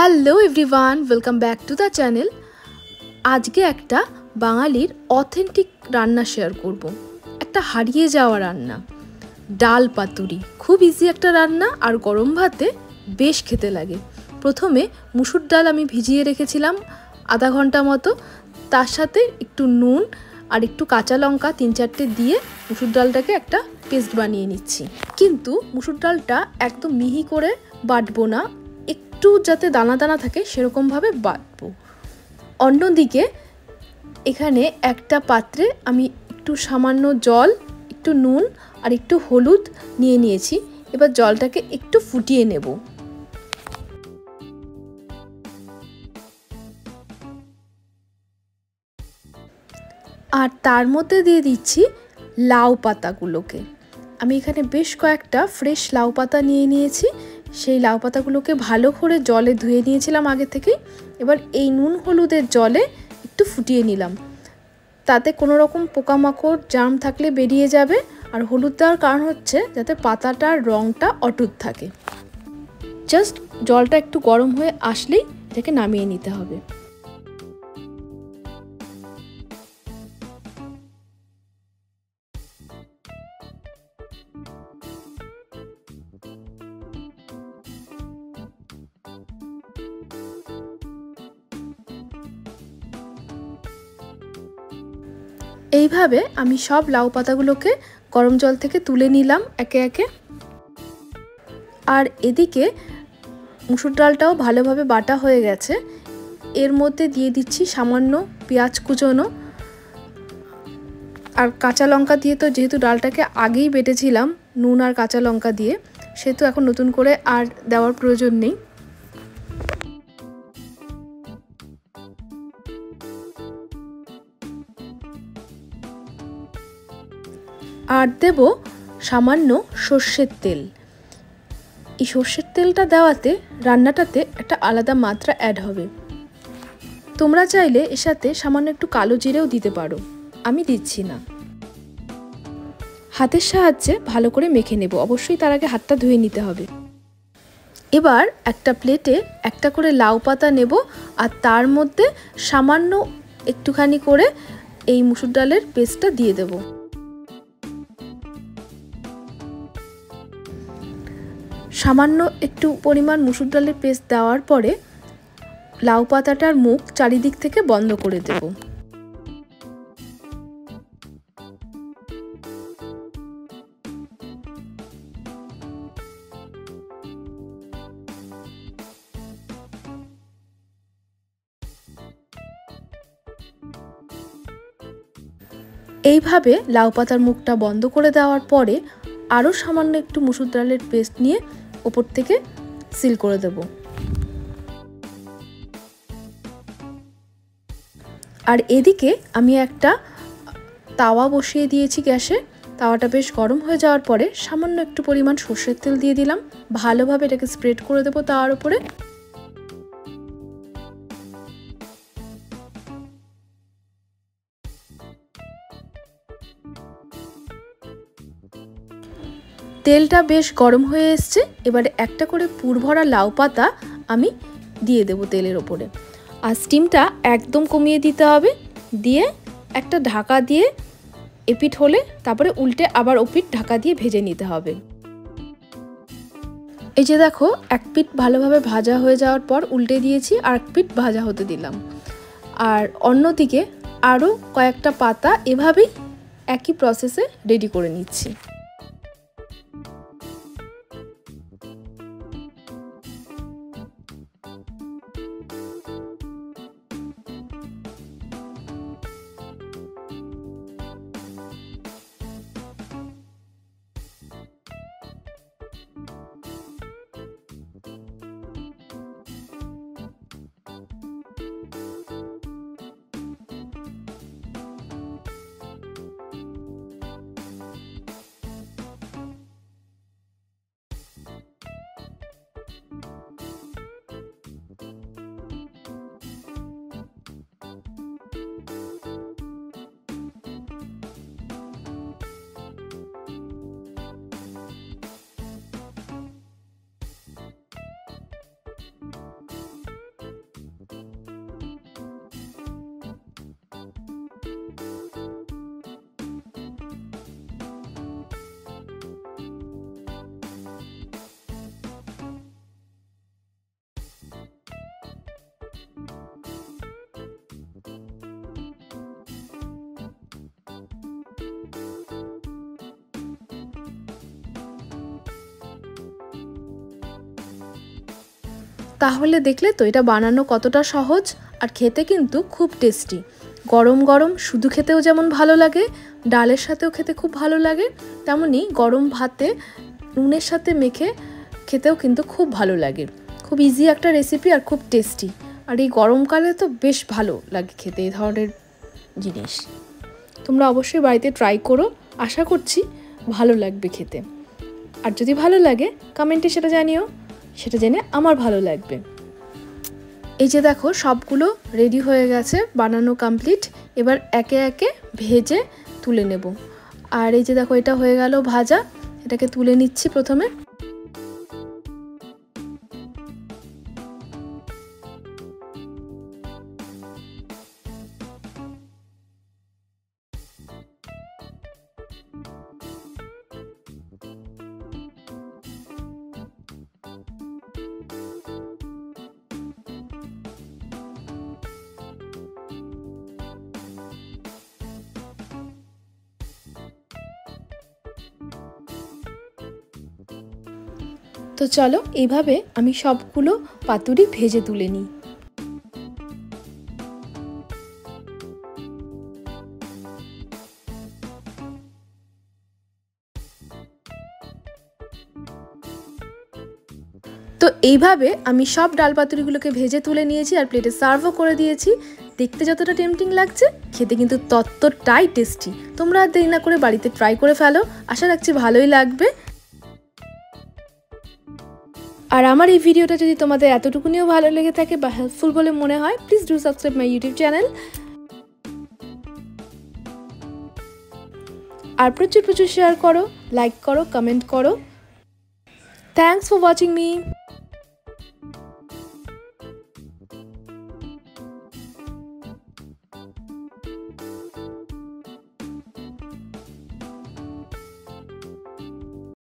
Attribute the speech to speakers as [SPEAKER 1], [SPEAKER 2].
[SPEAKER 1] Hello everyone, welcome back to the channel. আজকে একটা বাঙালির অথেন্টিক রান্না শেয়ার করব। একটা হারিয়ে যাওয়া রান্না, ডাল পাতুরি। খুব ইজি একটা রান্না আর গরম ভাতে বেশ খেতে লাগে। প্রথমে মুসুর ডাল আমি ভিজিয়ে রেখেছিলাম আধা ঘন্টা মতো। তার সাথে একটু নুন আর একটু কাঁচা লঙ্কা 3-4টে দিয়ে মুসুর ডালটাকে একটা পেস্ট বানিয়ে নিচ্ছি। কিন্তু মুসুর ডালটা একদম মিহি করে বাটবো না, একটু যাতে দানা দানা থাকে সেরকমভাবে বাটবো। অন্যদিকে এখানে একটা পাত্রে আমি একটু সামান্য জল, একটু নুন আর একটু হলুদ নিয়ে নিয়েছি। এবার জলটাকে একটু ফুটিয়ে নেব। আর তার মধ্যে দিয়ে দিচ্ছি লাউ পাতাগুলোকে। আমি এখানে বেশ কয়েকটা ফ্রেশ লাউ পাতা নিয়ে নিয়েছি। সেই লাউ পাতাগুলোকে ভালো করে জলে ধুয়ে নিয়েছিলাম আগে থেকেই। এবার এই নুন হলুদের জলে একটু ফুটিয়ে নিলাম। তাতে কোনো রকম পোকামাকড় জার্ম থাকলে বেরিয়ে যাবে। আর হলুদ দেওয়ার কারণ হচ্ছে যাতে পাতাটার রঙটা অটুট থাকে। জাস্ট জলটা একটু গরম হয়ে আসলেই এটাকে নামিয়ে নিতে হবে। এইভাবে আমি সব লাউ পাতাগুলোকে গরম জল থেকে তুলে নিলাম একে একে। আর এদিকে মুসুর ডালটাও ভালোভাবে বাটা হয়ে গেছে। এর মধ্যে দিয়ে দিচ্ছি সামান্য পেঁয়াজ কুচোনো আর কাঁচা লঙ্কা দিয়ে। তো যেহেতু ডালটাকে আগেই বেটেছিলাম নুন আর কাঁচা লঙ্কা দিয়ে, সেহেতু এখন নতুন করে আর দেওয়ার প্রয়োজন নেই। আর দেব সামান্য সর্ষের তেল। এই সর্ষের তেলটা দেওয়াতে রান্নাটাতে একটা আলাদা মাত্রা অ্যাড হবে। তোমরা চাইলে এর সাথে সামান্য একটু কালো জিরেও দিতে পারো, আমি দিচ্ছি না। হাতের সাহায্যে ভালো করে মেখে নেব। অবশ্যই তার আগে হাতটা ধুয়ে নিতে হবে। এবার একটা প্লেটে একটা করে লাউ পাতা নেব আর তার মধ্যে সামান্য একটুখানি করে এই মুসুর ডালের পেস্টটা দিয়ে দেব। সামান্য একটু পরিমাণ মুসুর ডালের পেস্ট দেওয়ার পরে লাউ পাতাটার মুখ চারিদিক থেকে বন্ধ করে দেব। এইভাবে লাউ পাতার মুখটা বন্ধ করে দেওয়ার পরে আরও সামান্য একটু মুসুর ডালের পেস্ট নিয়ে ওপর থেকে সিল করে দেব। আর এদিকে আমি একটা তাওয়া বসিয়ে দিয়েছি গ্যাসে। তাওয়াটা বেশ গরম হয়ে যাওয়ার পরে সামান্য একটু পরিমাণ সর্ষের তেল দিয়ে দিলাম। ভালোভাবে এটাকে স্প্রেড করে দেবো তাওয়ার উপরে। তেলটা বেশ গরম হয়ে এসছে। এবারে একটা করে পুর ভরা লাউ পাতা আমি দিয়ে দেবো তেলের ওপরে। আর স্টিমটা একদম কমিয়ে দিতে হবে। দিয়ে একটা ঢাকা দিয়ে এপিঠ হলে তারপরে উল্টে আবার ওপিঠ ঢাকা দিয়ে ভেজে নিতে হবে। এই যে দেখো, এক পিঠ ভালোভাবে ভাজা হয়ে যাওয়ার পর উল্টে দিয়েছি, আর এক পিঠ ভাজা হতে দিলাম। আর অন্যদিকে আরও কয়েকটা পাতা এভাবেই একই প্রসেসে রেডি করে নিচ্ছি। তাহলে দেখলে তো এটা বানানো কতটা সহজ, আর খেতে কিন্তু খুব টেস্টি। গরম গরম শুধু খেতেও যেমন ভালো লাগে, ডালের সাথেও খেতে খুব ভালো লাগে, তেমনি গরম ভাতে নুনের সাথে মেখে খেতেও কিন্তু খুব ভালো লাগে। খুব ইজি একটা রেসিপি আর খুব টেস্টি, আর এই গরমকালে তো বেশ ভালো লাগে খেতে এই ধরনের জিনিস। তোমরা অবশ্যই বাড়িতে ট্রাই করো, আশা করছি ভালো লাগবে খেতে। আর যদি ভালো লাগে কমেন্টে সেটা জানিও, সেটা জেনে আমার ভালো লাগবে। এই যে দেখো সবগুলো রেডি হয়ে গেছে, বানানো কমপ্লিট। এবার একে একে ভেজে তুলে নেব। আর এই যে দেখো এটা হয়ে গেল ভাজা, এটাকে তুলে নিচ্ছি প্রথমে। তো চলো এইভাবে আমি সবগুলো পাতুরি ভেজে তুলে নিই। তো এইভাবে আমি সব ডাল পাতুরিগুলোকে ভেজে তুলে নিয়েছি আর প্লেটে সার্ভও করে দিয়েছি। দেখতে যতটা টেম্পটিং লাগছে, খেতে কিন্তু ততটাই টেস্টি। তোমরা আর দেরি না করে বাড়িতে ট্রাই করে ফেলো, আশা রাখছি ভালোই লাগবে। আর আমার এই ভিডিওটা যদি তোমাদের এতটুকুনিও ভালো লেগে থাকে বা হেল্পফুল বলে মনে হয়, please do subscribe my YouTube channel. আর প্রচুর শেয়ার করো, লাইক করো, কমেন্ট করো। Thanks for watching me.